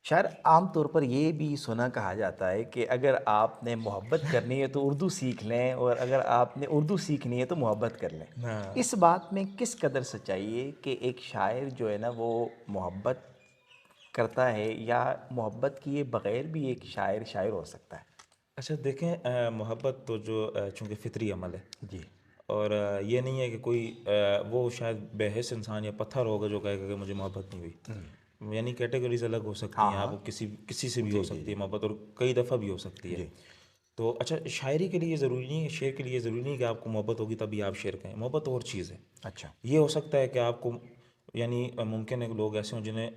شاعر عام طور پر یہ بھی سنا کہا جاتا ہے کہ اگر آپ نے محبت کرنی ہے تو اردو سیکھ لیں، اور اگر آپ نے اردو سیکھنی ہے تو محبت کر لیں۔ ہاں اس بات میں کس قدر سچائی ہے کہ ایک شاعر جو ہے نا وہ محبت کرتا ہے، یا محبت کیے بغیر بھی ایک شاعر شاعر ہو سکتا ہے؟ اچھا دیکھیں، محبت تو جو چونکہ فطری عمل ہے، جی اور یہ نہیں ہے کہ کوئی وہ شاید بے حس انسان یا پتھر ہوگا جو کہے گا کہ مجھے محبت نہیں ہوئی، یعنی کیٹیگریز الگ ہو سکتی ہاں ہیں، آپ ہاں کو کسی سے بھی ہو جی جی سکتی جی ہے محبت، اور کئی دفعہ بھی ہو سکتی ہے۔ جی تو اچھا، شاعری کے لیے یہ ضروری نہیں ہے، شعر کے لیے یہ ضروری نہیں ہے کہ آپ کو محبت ہوگی تبھی آپ شعر کہیں، محبت اور چیز ہے۔ اچھا یہ ہو سکتا ہے کہ آپ کو، یعنی ممکن ہے کہ لوگ ایسے ہوں جنہیں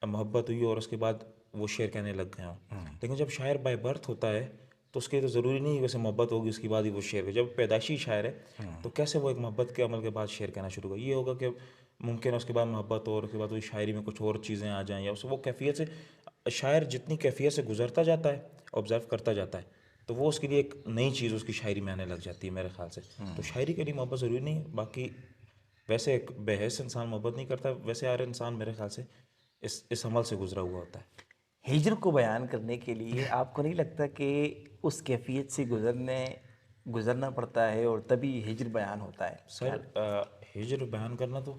محبت ہوئی اور اس کے بعد وہ شعر کہنے لگ گئے ہوں، لیکن جب شاعر بائی برتھ ہوتا ہے تو اس کے تو ضروری نہیں ہے ویسے محبت ہوگی اس کے بعد ہی وہ شعر ہے۔ جب پیدائشی شاعر ہے تو کیسے وہ ایک محبت کے عمل کے بعد شعر کہنا شروع ہوگا؟ یہ ہوگا کہ ممکن ہے اس کے بعد محبت ہو اور اس کے بعد وہ شاعری میں کچھ اور چیزیں آ جائیں، یا اس وہ کیفیت سے، شاعر جتنی کیفیت سے گزرتا جاتا ہے، آبزرو کرتا جاتا ہے، تو وہ اس کے لیے ایک نئی چیز اس کی شاعری میں آنے لگ جاتی ہے میرے خیال سے۔ تو شاعری کے لیے محبت ضروری نہیں ہے، باقی ویسے ایک بے حس انسان محبت نہیں کرتا، ویسے ہر انسان میرے خیال سے اس عمل سے گزرا ہوا ہوتا ہے۔ ہجر کو بیان کرنے کے لیے آپ کو نہیں لگتا کہ اس کیفیت سے گزرنا پڑتا ہے اور تبھی ہجر بیان ہوتا ہے؟ سر، ہجر بیان کرنا تو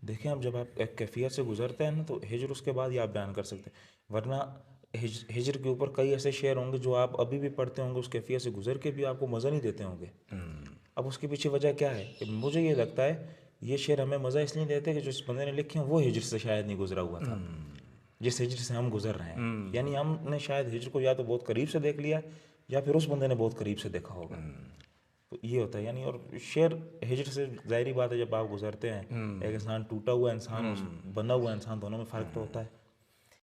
دیکھیں، اب جب آپ ایک کیفیت سے گزرتے ہیں نا تو ہجر اس کے بعد ہی آپ بیان کر سکتے ہیں، ورنہ ہجر کے اوپر کئی ایسے شعر ہوں گے جو آپ ابھی بھی پڑھتے ہوں گے، اس کیفیت سے گزر کے بھی آپ کو مزہ نہیں دیتے ہوں گے۔ اب اس کے پیچھے وجہ کیا ہے؟ کہ مجھے یہ لگتا ہے یہ شعر ہمیں مزہ اس لیے دیتے کہ جو اس بندے نے لکھے ہیں وہ ہجر سے شاید نہیں گزرا ہوا تھا جس ہجر سے ہم گزر رہے ہیں، یعنی ہم نے شاید ہجر کو یا تو بہت قریب سے دیکھ لیا یا پھر اس بندے نے بہت قریب سے دیکھا ہوگا۔ تو یہ ہوتا ہے، یعنی اور شعر ہجر سے ظاہری بات ہے جب آپ گزرتے ہیں، ایک انسان ٹوٹا ہوا انسان، بنا ہوا انسان، دونوں میں فرق تو ہوتا ہے۔